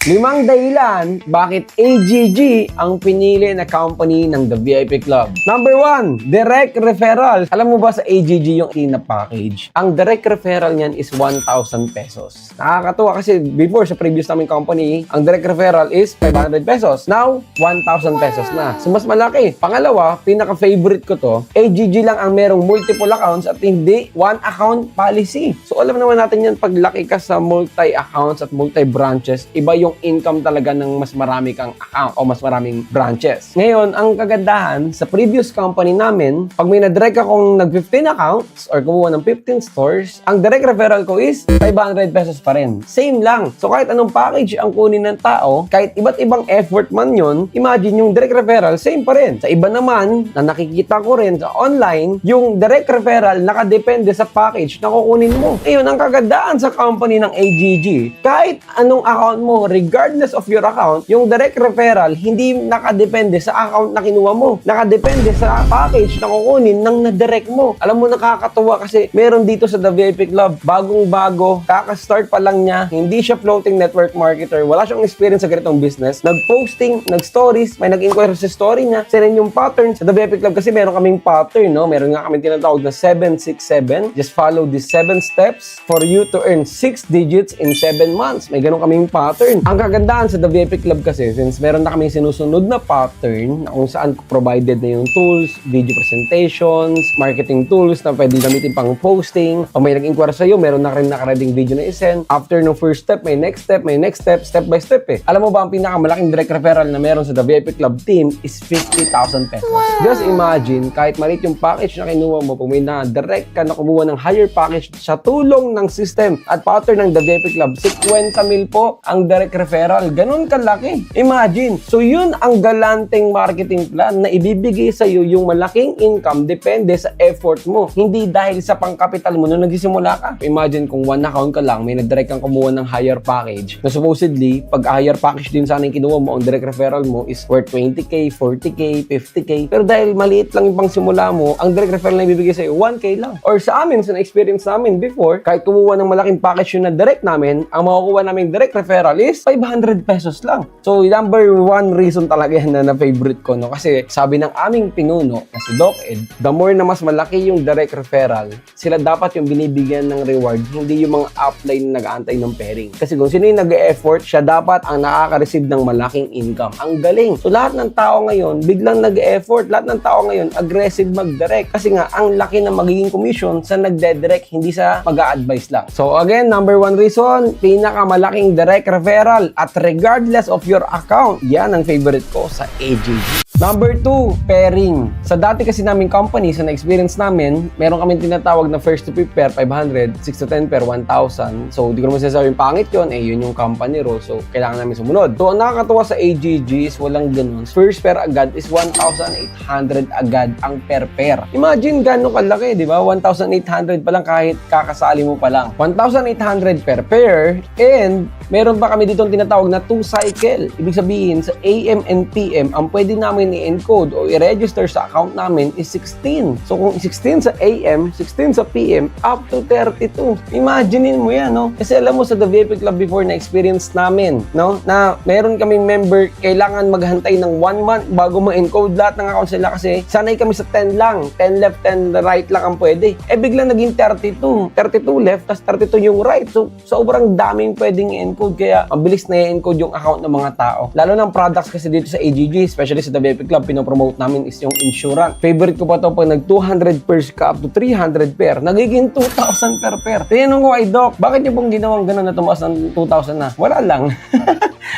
5 dahilan bakit AGG ang pinili na company ng The VIP Club. Number 1, direct referral. Alam mo ba sa AGG yung package? Ang direct referral niyan is 1,000 pesos. Nakakatuwa kasi before sa previous naming company, ang direct referral is 500 pesos. Now, 1,000 pesos na. So, mas malaki. Pangalawa, pinaka-favorite ko to, AGG lang ang merong multiple accounts at hindi one account policy. So, alam naman natin yan, pag laki ka sa multi-accounts at multi-branches, iba yung income talaga ng mas marami kang account o mas maraming branches. Ngayon, ang kagandahan sa previous company namin, pag may na-direct akong nag-15 accounts or kumuha ng 15 stores, ang direct referral ko is 500 pesos pa rin. Same lang. So, kahit anong package ang kunin ng tao, kahit iba't ibang effort man yun, imagine yung direct referral, same pa rin. Sa iba naman, na nakikita ko rin sa online, yung direct referral nakadepende sa package na kukunin mo. Ngayon, ang kagandahan sa company ng AGG, kahit anong account mo, regardless of your account, yung direct referral, hindi nakadepende sa account na kinuha mo. Nakadepende sa package na kukunin ng na-direct mo. Alam mo, nakakatuwa kasi meron dito sa The VIP Club, bagong-bago, kaka-start pa lang niya, hindi siya floating network marketer, wala siyang experience sa ganitong business, nag-posting, nag-stories, may nag-inquire sa story niya, sinend yung pattern sa The VIP Club kasi meron kaming pattern, no? Meron nga kaming tinatawag na 767. Just follow these 7 steps for you to earn 6 digits in 7 months. May ganun kaming pattern. Ang kagandahan sa The VIP Club kasi, since meron na kaming sinusunod na pattern na kung saan provided na yung tools, video presentations, marketing tools na pwedeng gamitin pang posting. Pag may nag-inquire sa'yo, meron na rin nakareding video na isend. After no first step, may next step, may next step, step by step eh. Alam mo ba, ang pinakamalaking direct referral na meron sa The VIP Club team is 50,000 pesos. Just imagine, kahit maliit yung package na kinuha mo, kung may na-direct ka na kumuha ng higher package sa tulong ng system at pattern ng The VIP Club, 50 mil po ang direct referral. Ganun kalaki. Imagine. So, yun ang galanteng marketing plan na ibibigay sa'yo yung malaking income depende sa effort mo. Hindi dahil sa pangkapital mo nung nagsisimula ka. Imagine kung one account ka lang, may na-direct kang kumuha ng higher package na supposedly, pag higher package din sana yung kinuha mo, ang direct referral mo is worth 20k, 40k, 50k. Pero dahil maliit lang yung pangsimula mo, ang direct referral na ibibigay sa'yo, 1k lang. Or sa amin, sa na-experience namin before, kahit kumuha ng malaking package yung na-direct namin, ang makukuha namin direct referral is 500 pesos lang. So, number 1 reason talaga yan na favorite ko, no? Kasi sabi ng aming pinuno na si Doc Ed, the more na mas malaki yung direct referral, sila dapat yung binibigyan ng reward, hindi yung mga upline na nag-aantay ng pairing. Kasi kung sino yung nag-e-effort, siya dapat ang nakaka-receive ng malaking income. Ang galing. So, lahat ng tao ngayon, biglang nag-e-effort. Lahat ng tao ngayon, aggressive mag-direct. Kasi nga, ang laki ng magiging commission sa nagde-direct, hindi sa mag-a-advise lang. So, again, number 1 reason, pinakamalaking direct referral. At regardless of your account, yan ang favorite ko sa AGG. Number 2, pairing. Sa dati kasi naming company, sa na-experience namin, meron kami tinatawag na first to fifth pair, 500, 6 to 10 pair, 1,000. So, di ko naman sinasabing pangit yun, yun yung company rule. So, kailangan namin sumunod. So, ang nakakatuwa sa AGG is walang ganun. First pair agad is 1,800 agad ang per pair. Imagine gano'ng kalaki, di ba? 1,800 pa lang kahit kakasali mo pa lang. 1,800 per pair, and meron pa kami dito tinatawag na 2 cycle. Ibig sabihin, sa AM and PM, ang pwede namin i-encode o i-register sa account namin is 16. So, kung 16 sa AM, 16 sa PM, up to 32. Imaginein mo yan, no? Kasi alam mo, sa The VIP Club before na experience namin, no? Na meron kaming member, kailangan maghantay ng 1 month bago ma-encode lahat ng account sila kasi sanay kami sa 10 lang. 10 left, 10 right lang ang pwede. Biglang naging 32. 32 left, tas 32 yung right. So, sobrang daming pwedeng i-encode kaya mabilis na i-encode yung account ng mga tao. Lalo ng products kasi dito sa AGG, especially sa The VIP Club, pinopromote namin is yung insurance. Favorite ko pa to pag nag 200 pairs ka up to 300 pair, nagiging 2,000 per pair. Tinanong ko ay Doc, bakit niyo pong ginawang gano'n na tumaas ng 2,000 na? Wala lang.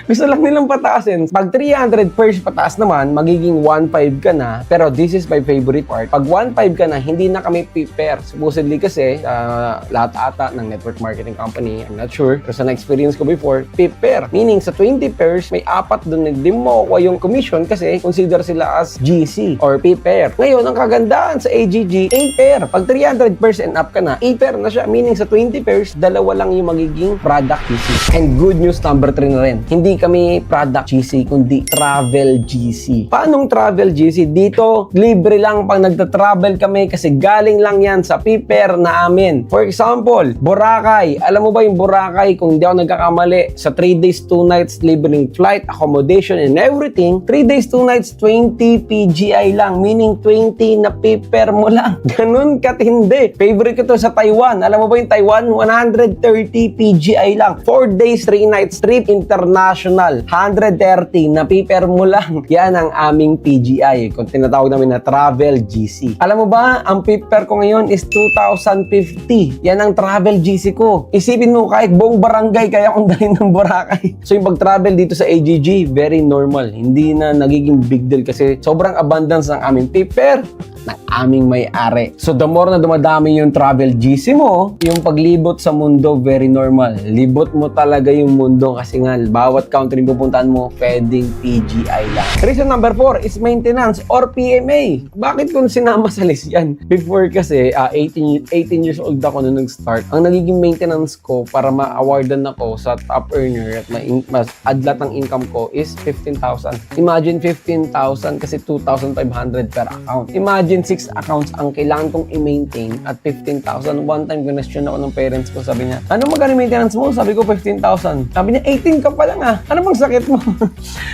Gusto lang nilang pataasin. Pag 300 pairs pataas naman, magiging 1.5 ka na. Pero this is my favorite part. Pag 1.5 ka na, hindi na kami pair. Supposedly kasi, lahat ata ng network marketing company, I'm not sure. Pero sa na-experience ko before, pair. Meaning, sa 20 pairs, may 4 doon na di mo kuha yung commission kasi consider sila as GC or pair. Ngayon, ang kagandahan sa AGG, pair. Pag 300 pairs and up ka na, pair na siya. Meaning, sa 20 pairs, 2 lang yung magiging product GC. And good news number 3 na rin. hindi kami product GC, kundi travel GC. Paanong travel GC? Dito, libre lang pang nagta-travel kami kasi galing lang yan sa piper na amin. For example, Boracay. Alam mo ba yung Boracay, kung hindi ako nagkakamali, sa 3 days, 2 nights, libreng flight, accommodation, and everything, 3 days, 2 nights, 20 PGI lang. Meaning 20 na piper mo lang. Ganun katindi. Favorite ko to sa Taiwan. Alam mo ba yung Taiwan? 130 PGI lang. 4 days, 3 nights trip international. 130 na piper mo lang. Yan ang aming PGI. Kung tinatawag namin na travel GC. Alam mo ba, ang piper ko ngayon is 2,050. Yan ang travel GC ko. Isipin mo, kahit buong barangay kaya kong dalhin ng Boracay. So yung pag-travel dito sa AGG, very normal. Hindi na nagiging big deal kasi sobrang abundance ng aming piper ng aming may-ari. So the more na dumadami yung travel GC mo, yung paglibot sa mundo, very normal. Libot mo talaga yung mundo kasi nga, bawat country pupuntahan mo, pwedeng PGI lang. Reason number 4 is maintenance or PMA. Bakit kung sinama sa list yan? Before kasi, 18 years old ako nung nag-start. Ang nagiging maintenance ko para ma-awardan ako sa top earner at mas adlat ng income ko is 15,000. Imagine 15,000 kasi 2,500 per account. Imagine 6 accounts ang kailangan kong i-maintain at 15,000. One time, question ako ng parents ko. Sabi niya, ano magkano maintenance mo? Sabi ko, 15,000. Sabi niya, 18 ka pa lang ah. Ano bang sakit mo?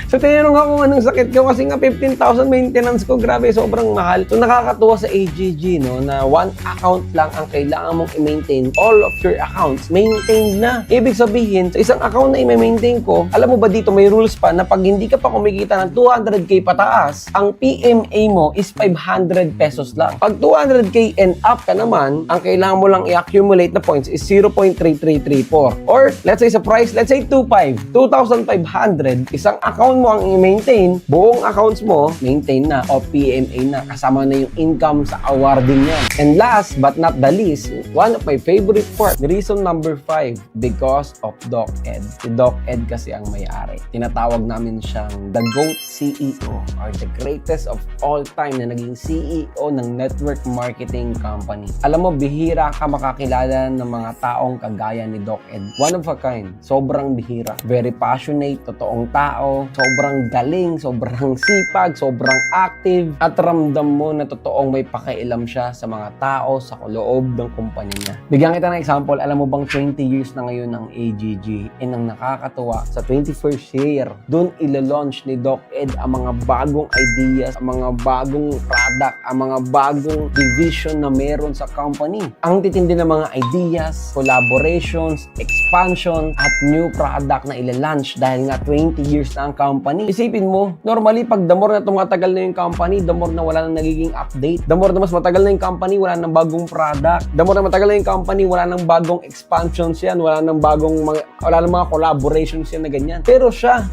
So, tinanong ako anong sakit ko kasi nga 15,000 maintenance ko. Grabe, sobrang mahal. So, nakakatuwa sa AGG, no, na 1 account lang ang kailangan mong i-maintain. All of your accounts, maintained na. Ibig sabihin, sa isang account na i-maintain ko, alam mo ba dito, may rules pa na pag hindi ka pa kumikita ng 200k pataas, ang PMA mo is 500 pesos lang. Pag 200k and up ka naman, ang kailangan mo lang i-accumulate na points is 0.3334. Or, let's say sa price, let's say 2,500, isang account mo ang i-maintain, buong accounts mo, maintain na o PMA na. Kasama na yung income sa awarding niya. And last but not the least, one of my favorite part, reason number 5, because of Doc Ed. Si Doc Ed kasi ang may-ari. Tinatawag namin siyang the GOAT CEO or the greatest of all time na naging CEO ng network marketing company. Alam mo, bihira ka makakilala ng mga taong kagaya ni Doc Ed. One of a kind. Sobrang bihira. Very passionate, totoong tao, sobrang galing, sobrang sipag, sobrang active, at ramdam mo na totoong may pakialam siya sa mga tao sa loob ng kumpanya niya. Bigyan kita ng example, alam mo bang 20 years na ngayon ng AGG, and ang nakakatuwa, sa 21st year, dun ilo-launch ni Doc Ed ang mga bagong ideas, ang mga bagong product, ang mga bagong division na meron sa company. Ang titindi ng mga ideas, collaborations, expansion, at new product na ila-launch dahil nga 20 years na ang company. Isipin mo, normally pag the more na tumatagal na yung company, the more na wala nang nagiging update, the more na mas matagal na yung company, wala nang bagong product, the more na matagal na yung company, wala nang bagong expansions yan, wala nang mga collaborations yan na ganyan. Pero siya,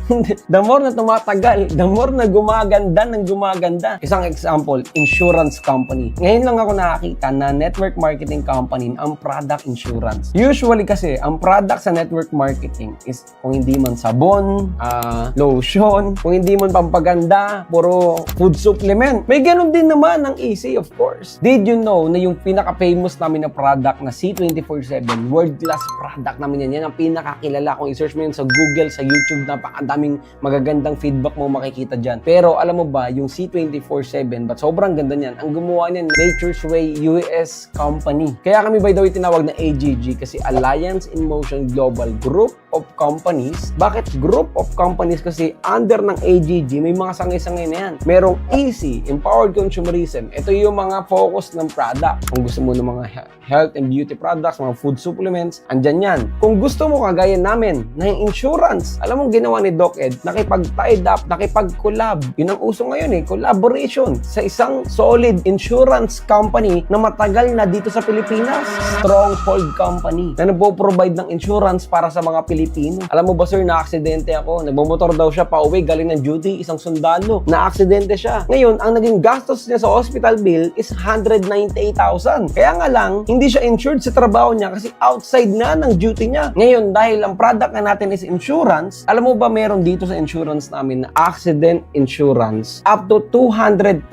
the more na tumatagal, the more na gumaganda ng gumaganda. Isang example, insurance company. Ngayon lang ako nakakita na network marketing company ang product insurance. Usually kasi, ang product sa network marketing is kung hindi man sabon, lotion, kung hindi man pampaganda, puro food supplement. May ganun din naman ang easy, of course. Did you know na yung pinaka-famous namin na product na C247, world-class product namin yan. Yan ang pinakakilala. Kung i-search mo yun sa Google, sa YouTube, napakadaming magagandang feedback mo makikita dyan. Pero alam mo ba, yung C247, but sobrang ganda niyan. Ang gumawa niyan, Nature's Way US company. Kaya kami by the way tinawag na AGG kasi Alliance in Motion Global Group of Companies. Bakit group of companies? Kasi under ng AGG, may mga sangay-sangay na yan. Merong easy, empowered consumerism. Ito yung mga focus ng product. Kung gusto mo ng mga health and beauty products, mga food supplements, andyan yan. Kung gusto mo kagaya namin na yung insurance, alam mo ginawa ni Doc Ed, nakipag-tied up, nakipag-collab. Yun ang uso ngayon eh, collaboration sa isang solid insurance company na matagal na dito sa Pilipinas. Stronghold company na nagpo-provide ng insurance para sa mga Pilipino. Alam mo ba sir, na-aksidente ako. Nagmumotor daw siya pa uwi, galing ng duty, isang sundalo. Na-aksidente siya. Ngayon, ang naging gastos niya sa hospital bill is 198,000. Kaya nga lang, hindi siya insured sa trabaho niya kasi outside na ng duty niya. Ngayon, dahil ang product na natin is insurance, alam mo ba meron dito sa insurance namin na accident insurance up to 200,000.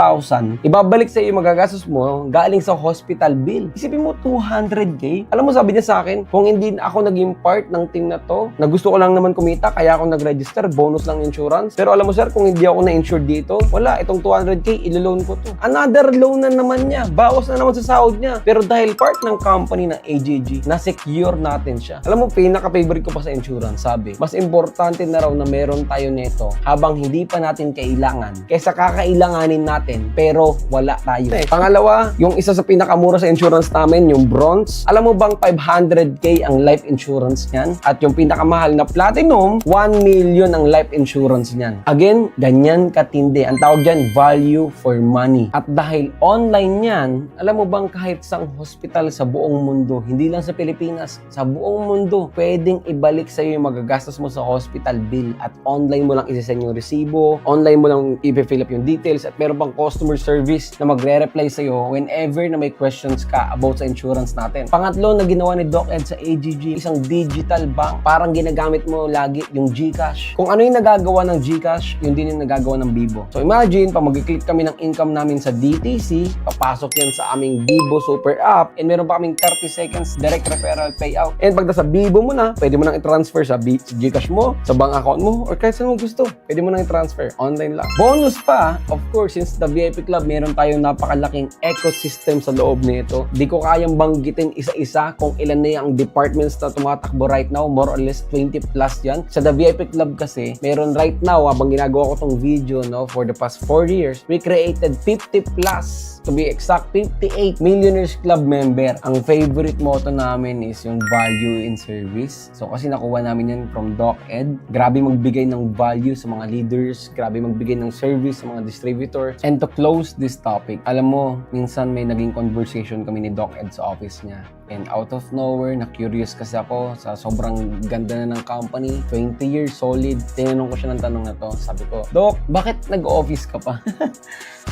Ibabalik sa iyo magagastos mo galing sa hospital bill. Isipin mo 200k. Alam mo sabi niya sa akin, kung hindi ako naging part ng team na to, to, na gusto ko lang naman kumita, kaya ako nag-register, bonus lang insurance. Pero alam mo sir, kung hindi ako na-insured dito, wala, itong 200k, ilo-loan ko to. Another loan na naman niya, bawas na naman sa sahod niya. Pero dahil part ng company ng AJG, na-secure natin siya. Alam mo, pinaka-favorite ko pa sa insurance, sabi, mas importante na raw na meron tayo nito habang hindi pa natin kailangan, kaysa kakailanganin natin, pero wala tayo. Pangalawa, yung isa sa pinakamura sa insurance namin, yung bronze. Alam mo bang 500k ang life insurance niyan? At yung pinakamahal na platinum, 1 million ang life insurance niyan. Again, ganyan katindi. Ang tawag dyan, value for money. At dahil online yan, alam mo bang kahit sang hospital sa buong mundo, hindi lang sa Pilipinas, sa buong mundo, pwedeng ibalik sa'yo yung magagastos mo sa hospital bill at online mo lang isisend yung resibo, online mo lang i-fill up yung details at meron pang customer service na magre-reply sa'yo whenever na may questions ka about sa insurance natin. Pangatlo na ginawa ni Doc Ed sa AGG, isang digital bank. Parang ginagamit mo lagi yung GCash. Kung ano yung nagagawa ng GCash, yun din yung nagagawa ng Bibo. So imagine, pag mag-click kami ng income namin sa DTC, papasok yan sa aming Bibo Super App and meron pa kaming 30 seconds direct referral payout. And pag nasa Bibo mo na, pwede mo nang i-transfer sa GCash mo, sa bank account mo, or kahit saan mo gusto. Pwede mo nang i-transfer. Online lang. Bonus pa, of course, since the VIP Club, meron tayong napakalaking ecosystem sa loob nito. Di ko kayang banggitin isa-isa kung ilan na yung departments na tumatakbo right now. More or less 20 plus yan. Sa The VIP Club kasi, meron right now, habang ginagawa ko tong video, no, for the past 4 years, we created 50 plus, to be exact, 58 Millionaires Club member. Ang favorite motto namin is yung value in service. So kasi nakuha namin yan from Doc Ed. Grabe magbigay ng value sa mga leaders, grabe magbigay ng service sa mga distributors. And to close this topic, alam mo, minsan may naging conversation kami ni Doc Ed sa office niya. And out of nowhere, na-curious kasi ako sa sobrang ganda na ng company. 20 years solid. Tinanong ko siya ng tanong na to. Sabi ko, Doc, bakit nag-office ka pa?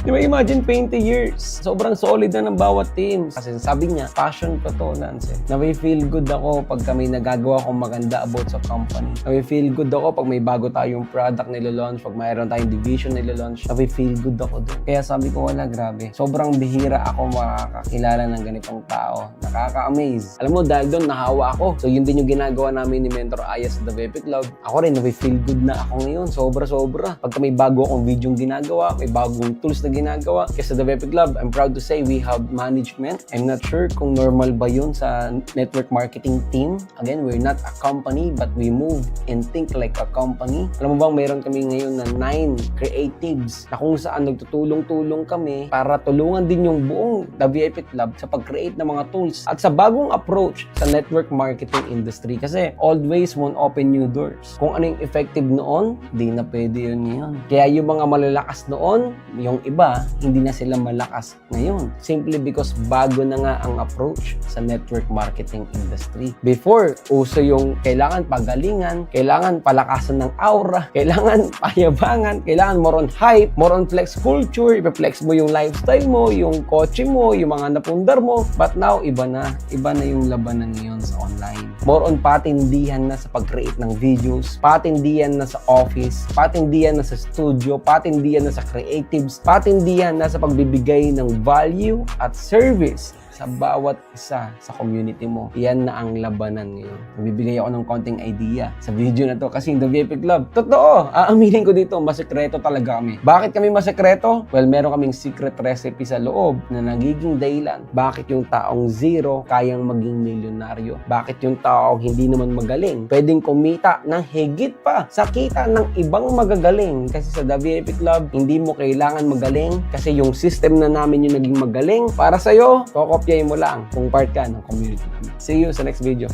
Di ba, imagine 20 years. Sobrang solid na ng bawat team. Kasi sabi niya, passion ko to, Lance. Na-feel good ako pag kami nagagawa kong maganda about sa company. Na-feel good ako pag may bago tayong product na ilo-launch, pag mayroon tayong division na ilo-launch. Na-feel good ako doon. Kaya sabi ko, wala, grabe. Sobrang bihira ako makakakilala ng ganitong tao. Nakaka-amaze. Alam mo, dahil doon, nahawa ako. So, yun din yung ginagawa namin ni Mentor Ayas sa The VIP Club. Ako rin, na-feel good na ako ngayon. Sobra-sobra. Pagka may bago akong video ginagawa, may bagong tools na ginagawa. Kasi sa The VIP Club, I'm proud to say we have management. I'm not sure kung normal ba yun sa network marketing team. Again, we're not a company, but we move and think like a company. Alam mo bang meron kami ngayon na 9 creatives na kung saan nagtutulong-tulong kami para tulungan din yung buong The VIP Club sa pag-create ng mga tools at sa bagong approach sa network marketing industry. Kasi old ways won't open new doors. Kung ano yung effective noon, di na pwede yun ngayon. Kaya yung mga malalakas noon, yung iba, hindi na sila malakas ngayon. Simply because bago na nga ang approach sa network marketing industry. Before, uso yung kailangan pagalingan, kailangan palakasan ng aura, kailangan payabangan, kailangan more on hype, more on flex culture, ipa-flex mo yung lifestyle mo, yung kotse mo, yung mga napundar mo. But now, iba na yung labanan ngayon sa online. More on patindihan na sa pag-create ng videos, patindihan na sa office, patindihan na sa studio, patindihan na sa creatives, patindihan na sa pagbibigay ng value at service sa bawat isa sa community mo. Yan na ang labanan ngayon. Nagbibigay ako ng konting idea sa video na to kasi The VIP Club. Totoo, aaminin ko dito, masekreto talaga kami. Bakit kami masekreto? Well, meron kaming secret recipe sa loob na nagiging dahilan. Bakit yung taong zero kayang maging milyonaryo? Bakit yung taong hindi naman magaling pwedeng kumita ng higit pa sa kita ng ibang magagaling? Kasi sa The VIP Club, hindi mo kailangan magaling kasi yung system na namin yung naging magaling para sa'yo, kokopyahin mo lang kung part ka ng community namin. See you sa next video.